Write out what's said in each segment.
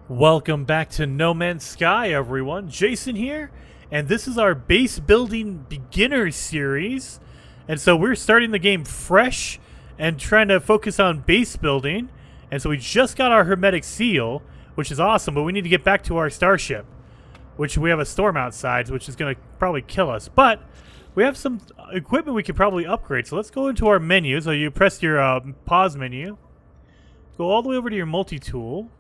Welcome back to No Man's Sky, everyone. Jason here, and this is our base building beginner series. And so we're starting the game fresh and trying to focus on base building. And so we just got our Hermetic Seal, which is awesome, but we need to get back to our Starship, which we have a storm outside, which is going to probably kill us. But we have some equipment we could probably upgrade. So let's go into our menu. So you press your pause menu. Go all the way over to your multi-tool.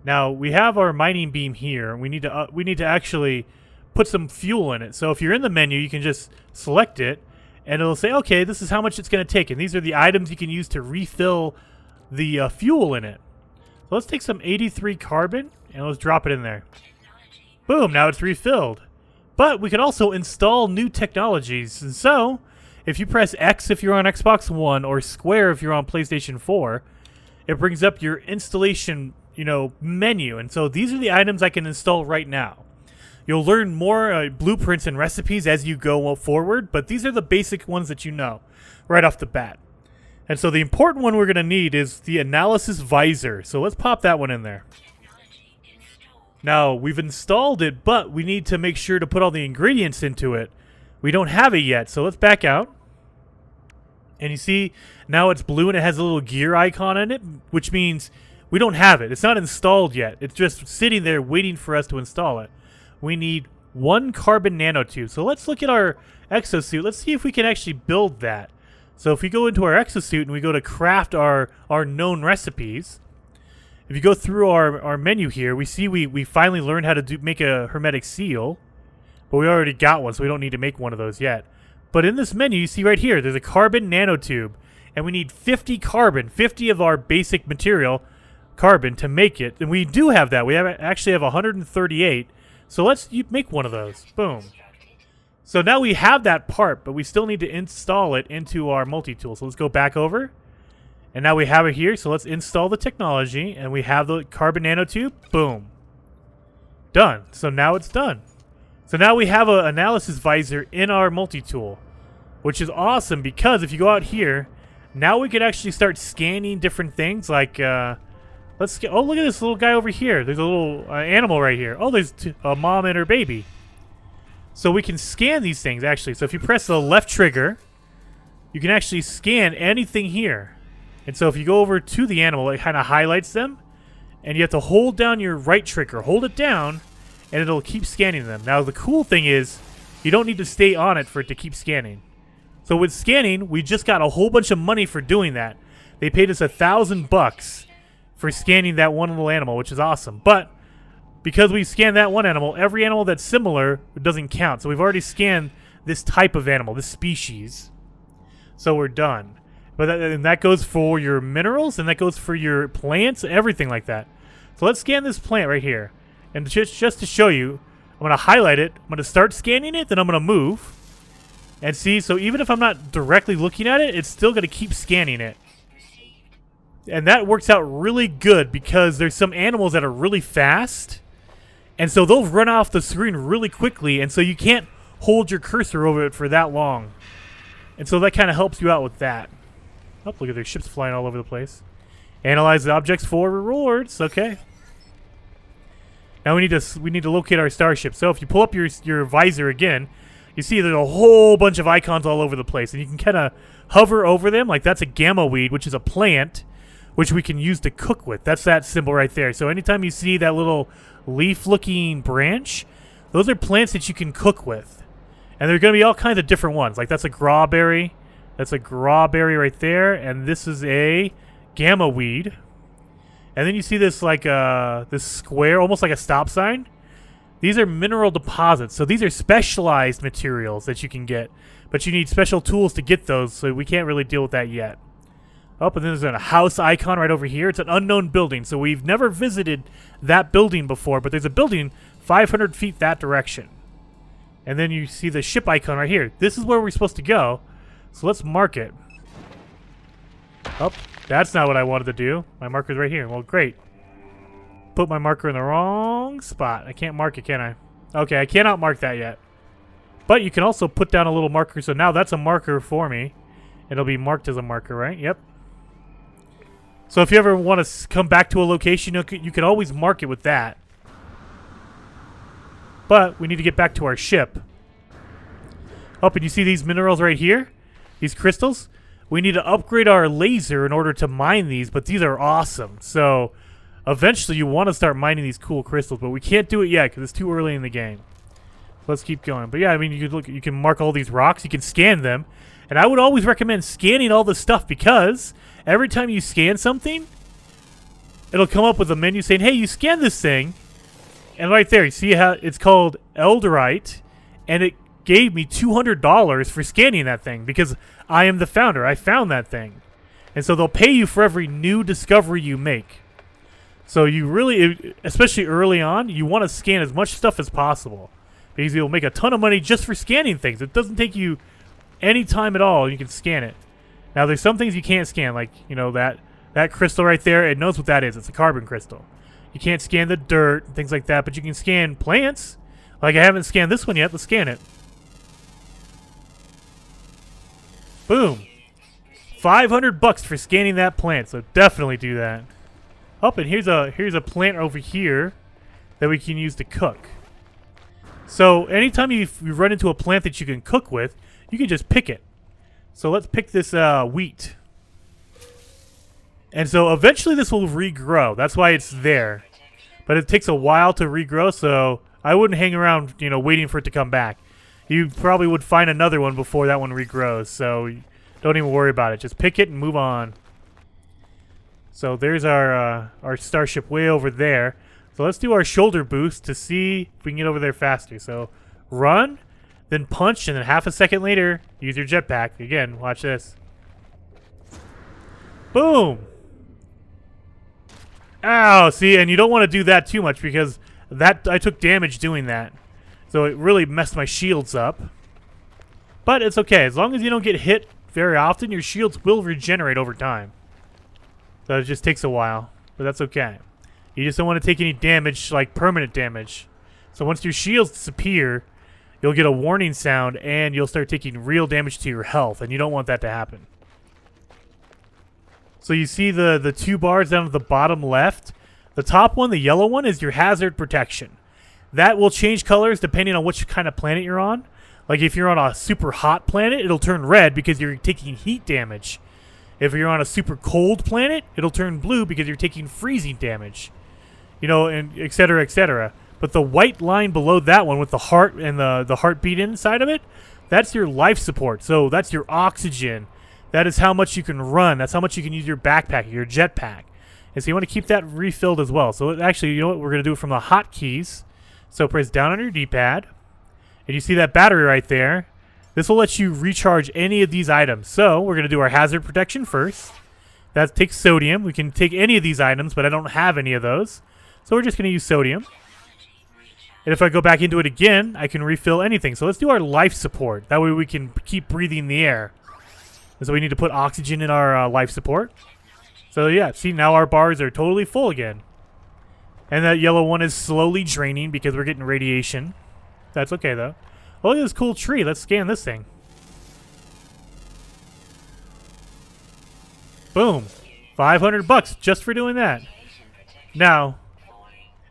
Now we have our mining beam here. We need to actually put some fuel in it. So if you're in the menu, you can just select it, and it'll say, okay, this is how much it's going to take, and these are the items you can use to refill the fuel in it. So let's take some 83 carbon and let's drop it in there. Boom! Now it's refilled. But we can also install new technologies. And so if you press X if you're on Xbox One or square if you're on PlayStation 4, it brings up your installation menu. And so these are the items I can install right now. You'll learn more blueprints and recipes as you go forward, but these are the basic ones that you know right off the bat. And so the important one we're going to need is the analysis visor. So let's pop that one in there. Now we've installed it, but we need to make sure to put all the ingredients into it. We don't have it yet, so let's back out. And you see now it's blue and it has a little gear icon in it, which means we don't have it. It's not installed yet. It's just sitting there waiting for us to install it. We need 1 carbon nanotube. So let's look at our exosuit. Let's see if we can actually build that. So if we go into our exosuit and we go to craft our known recipes, if you go through our menu here, we see we finally learned how to make a hermetic seal, but we already got one, so we don't need to make one of those yet. But in this menu, you see right here, there's a carbon nanotube, and we need 50 carbon, 50 of our basic material, carbon, to make it. And we do have that. We actually have 138. So let's make one of those. Boom. So now we have that part, but we still need to install it into our multi-tool. So let's go back over. And now we have it here. So let's install the technology. And we have the carbon nanotube. Boom. Done. So now it's done. So now we have an analysis visor in our multi-tool, which is awesome because if you go out here, now we could actually start scanning different things like... oh, look at this little guy over here. There's a little animal right here. Oh, there's a mom and her baby. So we can scan these things, actually. So if you press the left trigger, you can actually scan anything here. And so if you go over to the animal, it kind of highlights them. And you have to hold down your right trigger. Hold it down, and it'll keep scanning them. Now, the cool thing is you don't need to stay on it for it to keep scanning. So with scanning, we just got a whole bunch of money for doing that. They paid us $1,000 for scanning that one little animal, which is awesome. But because we scanned that one animal, every animal that's similar doesn't count. So we've already scanned this type of animal, this species. So we're done. But that goes for your minerals, and that goes for your plants, everything like that. So let's scan this plant right here. And just to show you, I'm going to highlight it. I'm going to start scanning it, then I'm going to move. And see, so even if I'm not directly looking at it, it's still going to keep scanning it. And that works out really good because there's some animals that are really fast. And so they'll run off the screen really quickly. And so you can't hold your cursor over it for that long. And so that kind of helps you out with that. Oh, look at their ships flying all over the place. Analyze the objects for rewards. Okay. Now we need to locate our starship. So if you pull up your visor again, you see there's a whole bunch of icons all over the place. And you can kind of hover over them. Like that's a gamma weed, which is a plant, which we can use to cook with. That's that symbol right there. So anytime you see that little leaf-looking branch, those are plants that you can cook with. And there are going to be all kinds of different ones. Like that's a grawberry. That's a grawberry right there. And this is a gamma weed. And then you see this like this square, almost like a stop sign. These are mineral deposits. So these are specialized materials that you can get. But you need special tools to get those, so we can't really deal with that yet. Oh, and then there's a house icon right over here. It's an unknown building, so we've never visited that building before, but there's a building 500 feet that direction. And then you see the ship icon right here. This is where we're supposed to go, so let's mark it. Oh, that's not what I wanted to do. My marker's right here. Well, great. Put my marker in the wrong spot. I can't mark it, can I? Okay, I cannot mark that yet. But you can also put down a little marker, so now that's a marker for me. It'll be marked as a marker, right? Yep. So if you ever want to come back to a location, you can always mark it with that. But we need to get back to our ship. Oh, and you see these minerals right here? These crystals? We need to upgrade our laser in order to mine these, but these are awesome. So eventually you want to start mining these cool crystals, but we can't do it yet because it's too early in the game. Let's keep going. But yeah, I mean, you can mark all these rocks. You can scan them. And I would always recommend scanning all this stuff because every time you scan something, it'll come up with a menu saying, hey, you scanned this thing. And right there, you see how it's called Elderite, and it gave me $200 for scanning that thing because I am the founder. I found that thing. And so they'll pay you for every new discovery you make. So you really, especially early on, you want to scan as much stuff as possible because you'll make a ton of money just for scanning things. It doesn't take you any time at all. You can scan it. Now, there's some things you can't scan, like, you know, that crystal right there. It knows what that is. It's a carbon crystal. You can't scan the dirt and things like that, but you can scan plants. Like, I haven't scanned this one yet. Let's scan it. Boom. $500 for scanning that plant, so definitely do that. Oh, and here's a plant over here that we can use to cook. So anytime you run into a plant that you can cook with, you can just pick it. So let's pick this wheat. And so eventually this will regrow. That's why it's there. But it takes a while to regrow, so I wouldn't hang around, you know, waiting for it to come back. You probably would find another one before that one regrows, so don't even worry about it. Just pick it and move on. So there's our starship way over there. So let's do our shoulder boost to see if we can get over there faster. So run, then punch, and then half a second later, use your jetpack. Again, watch this. Boom! Ow, see, and you don't want to do that too much because I took damage doing that. So it really messed my shields up. But it's okay. As long as you don't get hit very often, your shields will regenerate over time. So it just takes a while, but that's okay. You just don't want to take any damage, like permanent damage. So once your shields disappear, you'll get a warning sound and you'll start taking real damage to your health, and you don't want that to happen. So you see the two bars down at the bottom left? The top one, the yellow one, is your hazard protection. That will change colors depending on which kind of planet you're on. Like if you're on a super hot planet, it'll turn red because you're taking heat damage. If you're on a super cold planet, it'll turn blue because you're taking freezing damage. You know, and et cetera, et cetera. But the white line below that one with the heart and the heartbeat inside of it, that's your life support. So that's your oxygen. That is how much you can run. That's how much you can use your backpack, your jetpack. And so you want to keep that refilled as well. So actually, you know what? We're going to do it from the hotkeys. So press down on your D-pad. And you see that battery right there. This will let you recharge any of these items. So we're going to do our hazard protection first. That takes sodium. We can take any of these items, but I don't have any of those. So we're just going to use sodium. And if I go back into it again, I can refill anything. So let's do our life support. That way we can keep breathing the air. And so we need to put oxygen in our life support. So yeah, see, now our bars are totally full again. And that yellow one is slowly draining because we're getting radiation. That's okay, though. Oh, look at this cool tree. Let's scan this thing. Boom. $500 just for doing that. Now,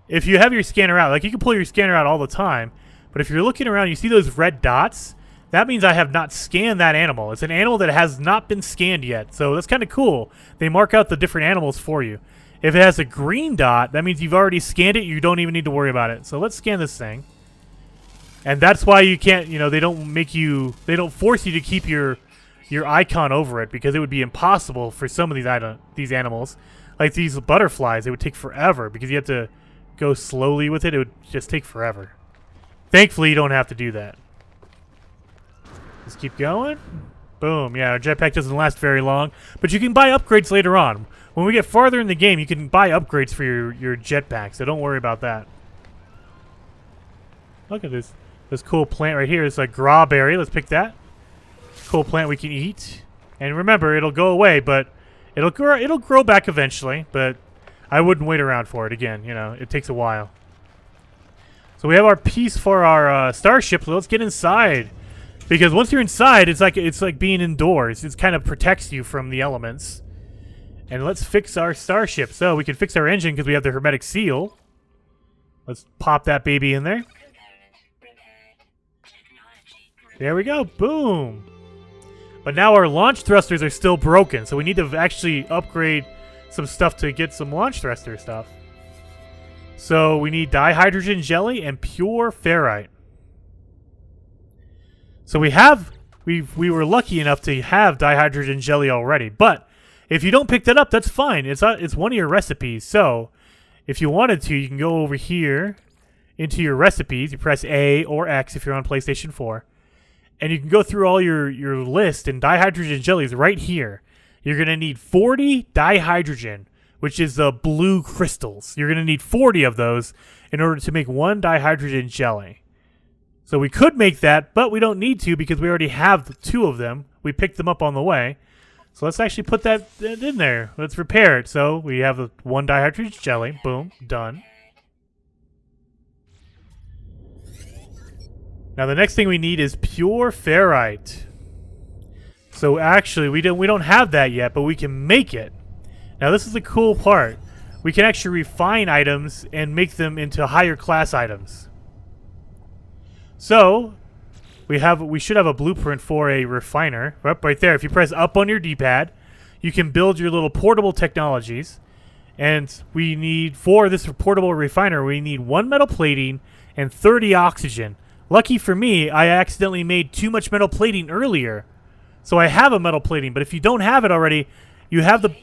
if you have your scanner out, like you can pull your scanner out all the time, but if you're looking around, you see those red dots? That means I have not scanned that animal. It's an animal that has not been scanned yet, so that's kind of cool. They mark out the different animals for you. If it has a green dot, that means you've already scanned it. You don't even need to worry about it. So let's scan this thing. And that's why you can't, you know, they don't force you to keep your icon over it because it would be impossible for some of these animals. Like these butterflies, it would take forever because you have to go slowly with it. It would just take forever. Thankfully, you don't have to do that. Let's keep going. Boom. Yeah, our jetpack doesn't last very long, but you can buy upgrades later on. When we get farther in the game, you can buy upgrades for your jetpack, so don't worry about that. Look at this cool plant right here. It's a strawberry. Let's pick that. Cool plant we can eat. And remember, it'll go away, but it'll grow back eventually, but I wouldn't wait around for it again. You know, it takes a while. So we have our piece for our starship. So let's get inside. Because once you're inside, it's like being indoors. It kind of protects you from the elements. And let's fix our starship. So we can fix our engine because we have the Hermetic Seal. Let's pop that baby in there. There we go. Boom. But now our launch thrusters are still broken, so we need to actually upgrade some stuff to get some launch thruster stuff. So we need dihydrogen jelly and pure ferrite. So we were lucky enough to have dihydrogen jelly already, but if you don't pick that up, that's fine. It's one of your recipes. So if you wanted to, you can go over here into your recipes. You press A or X if you're on PlayStation 4. And you can go through all your list, and dihydrogen jelly is right here. You're going to need 40 dihydrogen, which is the blue crystals. You're going to need 40 of those in order to make one dihydrogen jelly. So we could make that, but we don't need to because we already have 2 of them. We picked them up on the way. So let's actually put that in there. Let's repair it. So we have the 1 dihydrogen jelly. Boom. Done. Now the next thing we need is pure ferrite. So actually we don't have that yet, but we can make it. Now this is the cool part. We can actually refine items and make them into higher class items. So we should have a blueprint for a refiner. Right there. If you press up on your D-pad, you can build your little portable technologies. And we need, for this portable refiner, we need 1 metal plating and 30 oxygen. Lucky for me, I accidentally made too much metal plating earlier. So I have a metal plating, but if you don't have it already, you have the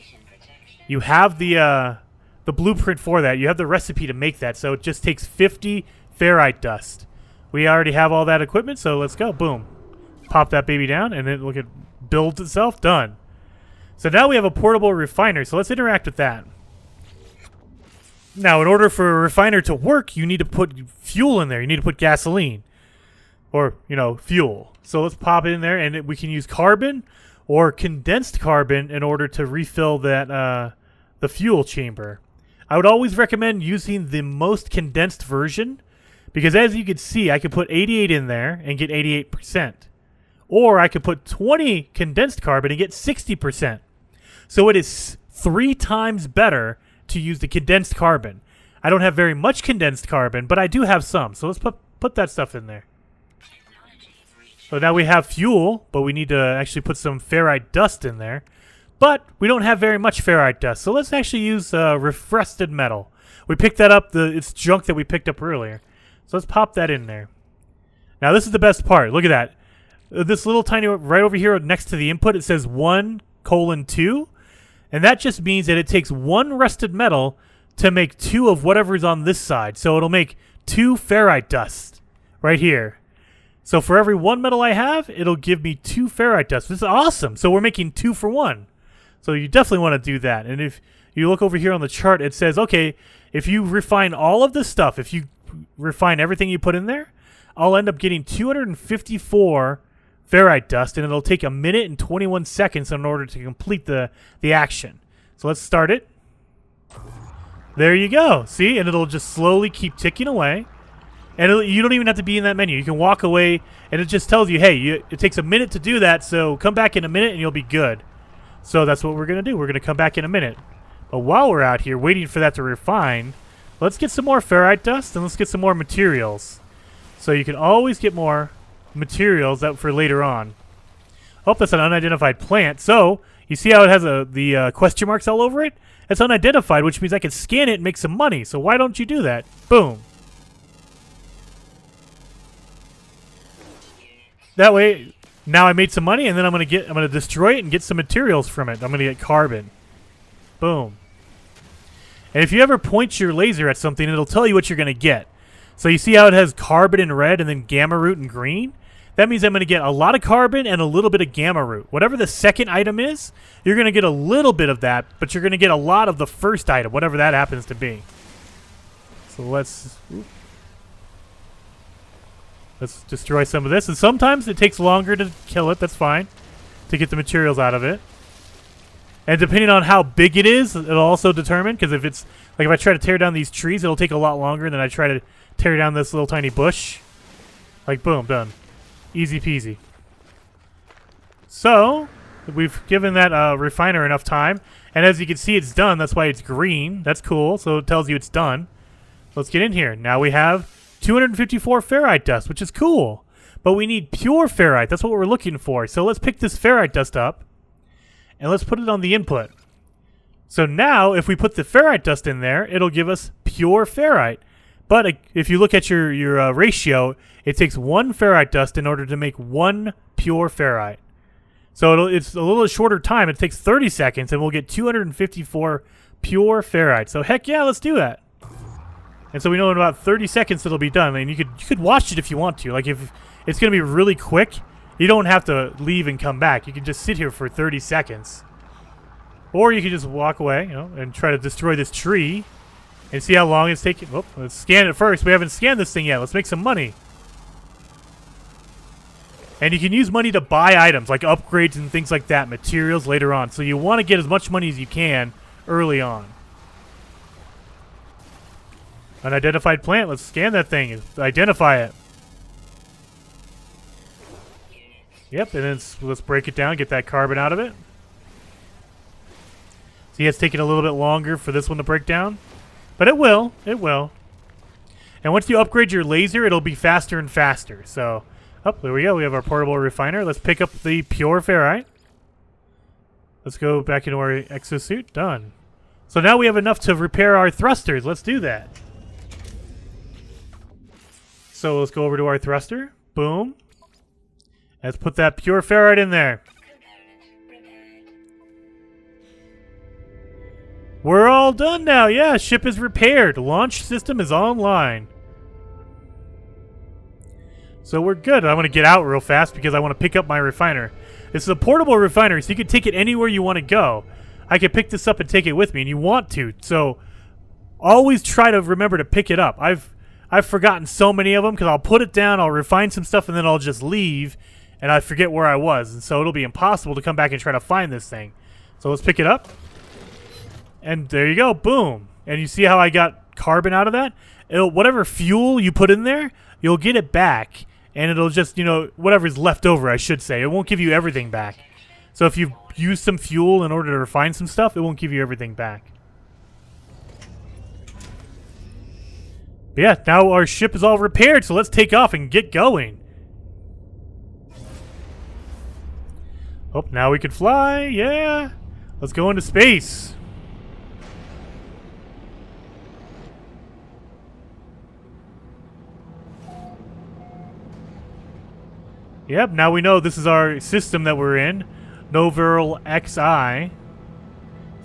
blueprint for that. You have the recipe to make that. So it just takes 50 ferrite dust. We already have all that equipment, so let's go. Boom. Pop that baby down, and then look, it builds itself. Done. So now we have a portable refiner, so let's interact with that. Now, in order for a refiner to work, you need to put fuel in there. You need to put gasoline. Or, fuel. So let's pop it in there, and we can use carbon or condensed carbon in order to refill that the fuel chamber. I would always recommend using the most condensed version, because as you can see, I could put 88 in there and get 88%. Or I could put 20 condensed carbon and get 60%. So it is 3 times better to use the condensed carbon. I don't have very much condensed carbon, but I do have some. So let's put that stuff in there. So now we have fuel, but we need to actually put some ferrite dust in there. But we don't have very much ferrite dust, so let's actually use refrested metal. We picked that up, it's junk that we picked up earlier. So let's pop that in there. Now this is the best part. Look at that. This little tiny, right over here next to the input, it says 1:2. And that just means that it takes 1 rusted metal to make 2 of whatever's on this side. So it'll make 2 ferrite dust right here. So for every 1 metal I have, it'll give me 2 ferrite dust. This is awesome. So we're making 2 for 1. So you definitely want to do that. And if you look over here on the chart, it says, okay, if you refine all of this stuff, if you refine everything you put in there, I'll end up getting 254 ferrite dust, and it'll take 1 minute and 21 seconds in order to complete the action. So let's start it. There you go. See? And it'll just slowly keep ticking away. And you don't even have to be in that menu. You can walk away, and it just tells you, hey, it takes 1 minute to do that, so come back in 1 minute, and you'll be good. So that's what we're going to do. We're going to come back in 1 minute. But while we're out here waiting for that to refine, let's get some more ferrite dust, and let's get some more materials. So you can always get more materials out for later on. Oh, that's an unidentified plant. So you see how it has the question marks all over it? It's unidentified, which means I can scan it and make some money. So why don't you do that? Boom. That way, now I made some money, and then I'm gonna destroy it and get some materials from it. I'm gonna get carbon. Boom. And if you ever point your laser at something, it'll tell you what you're gonna get. So you see how it has carbon in red and then gamma root in green? That means I'm gonna get a lot of carbon and a little bit of gamma root. Whatever the second item is, you're gonna get a little bit of that, but you're gonna get a lot of the first item, whatever that happens to be. So let's destroy some of this. And sometimes it takes longer to kill it. That's fine. To get the materials out of it. And depending on how big it is, it'll also determine. Because if I try to tear down these trees, it'll take a lot longer than I try to tear down this little tiny bush. Like, boom, done. Easy peasy. So, we've given that refiner enough time. And as you can see, it's done. That's why it's green. That's cool. So it tells you it's done. Let's get in here. Now we have 254 ferrite dust, which is cool. But we need pure ferrite. That's what we're looking for. So let's pick this ferrite dust up. And let's put it on the input. So now, if we put the ferrite dust in there, it'll give us pure ferrite. But if you look at your ratio, it takes 1 ferrite dust in order to make 1 pure ferrite. So it's a little shorter time. It takes 30 seconds, and we'll get 254 pure ferrite. So heck yeah, let's do that. And so we know in about 30 seconds it'll be done. And you could watch it if you want to. Like if it's going to be really quick, you don't have to leave and come back. You can just sit here for 30 seconds. Or you can just walk away, and try to destroy this tree and see how long it's taking. Oh, let's scan it first. We haven't scanned this thing yet. Let's make some money. And you can use money to buy items like upgrades and things like that, materials later on. So you want to get as much money as you can early on. Unidentified plant. Let's scan that thing. Identify it. Yep, and then let's break it down, get that carbon out of it. See, it's taking a little bit longer for this one to break down. But it will. It will. And once you upgrade your laser, it'll be faster and faster. So, there we go. We have our portable refiner. Let's pick up the pure ferrite. Let's go back into our exosuit. Done. So now we have enough to repair our thrusters. Let's do that. So let's go over to our thruster. Boom. Let's put that pure ferrite in there. We're all done now. Yeah, ship is repaired. Launch system is online. So we're good. I want to get out real fast because I want to pick up my refiner. This is a portable refinery, so you can take it anywhere you want to go. I can pick this up and take it with me, and you want to. So always try to remember to pick it up. I've forgotten so many of them because I'll put it down, I'll refine some stuff, and then I'll just leave, and I forget where I was. And so it'll be impossible to come back and try to find this thing. So let's pick it up. And there you go, boom. And you see how I got carbon out of that? Whatever fuel you put in there, you'll get it back. And it'll just, whatever's left over, I should say. It won't give you everything back. So if you use some fuel in order to refine some stuff, it won't give you everything back. But yeah, now our ship is all repaired, so let's take off and get going. Oh, now we can fly, yeah. Let's go into space. Yep, now we know this is our system that we're in. Noveral XI.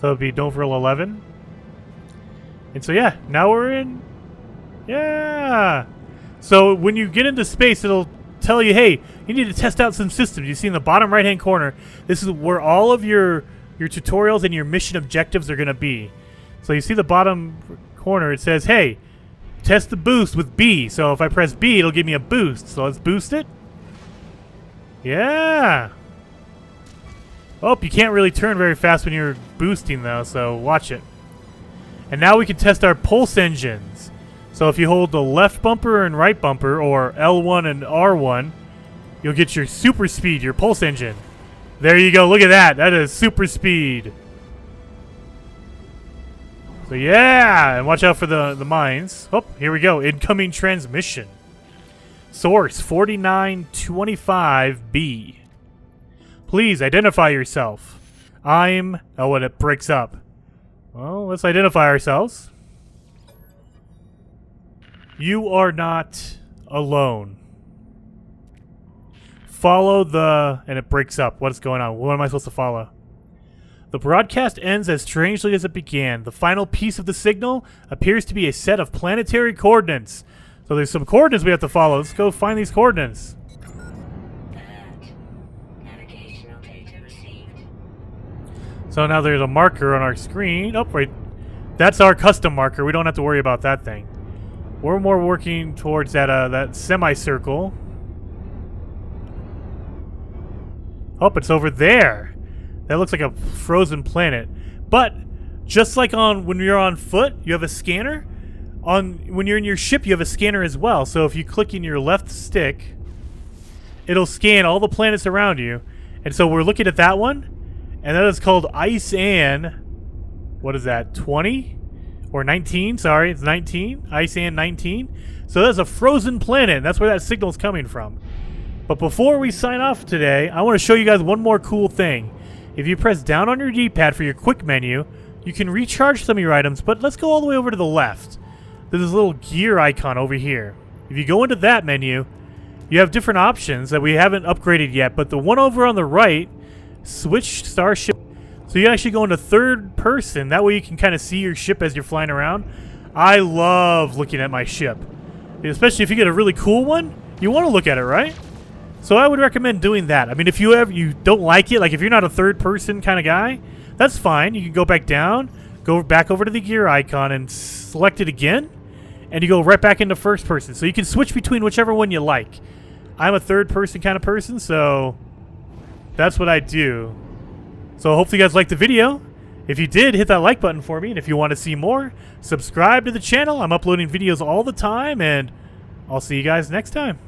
So it would be Noveral 11. And so yeah, now we're in. Yeah. So when you get into space, it'll tell you, hey, you need to test out some systems. You see in the bottom right-hand corner, this is where all of your tutorials and your mission objectives are going to be. So you see the bottom corner, it says, hey, test the boost with B. So if I press B, it'll give me a boost. So let's boost it. Yeah. Oh, you can't really turn very fast when you're boosting, though, so watch it. And now we can test our pulse engines. So if you hold the left bumper and right bumper, or L1 and R1, you'll get your super speed, your pulse engine. There you go. Look at that. That is super speed. So yeah, and watch out for the mines. Oh, here we go. Incoming transmission. Source 4925B. Please identify yourself. Oh, and it breaks up. Well, let's identify ourselves. You are not alone. Follow and it breaks up. What is going on? What am I supposed to follow? The broadcast ends as strangely as it began. The final piece of the signal appears to be a set of planetary coordinates. So there's some coordinates we have to follow. Let's go find these coordinates. Navigational data received. So now there's a marker on our screen. Oh, wait. That's our custom marker. We don't have to worry about that thing. We're more working towards that semicircle. Oh, it's over there. That looks like a frozen planet. But just like when you're on foot, you have a scanner. When you're in your ship, you have a scanner as well. So if you click in your left stick, it'll scan all the planets around you. And so we're looking at that one, and that is called Ice Ann what is that, 20? Or 19, sorry, it's 19. Ice and 19. So that's a frozen planet, and that's where that signal's coming from. But before we sign off today, I want to show you guys one more cool thing. If you press down on your D-pad for your quick menu, you can recharge some of your items, but let's go all the way over to the left. There's this little gear icon over here. If you go into that menu, you have different options that we haven't upgraded yet, but the one over on the right, switch Starship. So you actually go into third person. That way you can kind of see your ship as you're flying around. I love looking at my ship. Especially if you get a really cool one, you want to look at it, right? So I would recommend doing that. I mean, if you don't like it, like if you're not a third person kind of guy, that's fine. You can go back down, go back over to the gear icon and select it again, and you go right back into first person. So you can switch between whichever one you like. I'm a third person kind of person, so that's what I do. So hopefully you guys liked the video. If you did, hit that like button for me, and if you want to see more, subscribe to the channel. I'm uploading videos all the time, and I'll see you guys next time.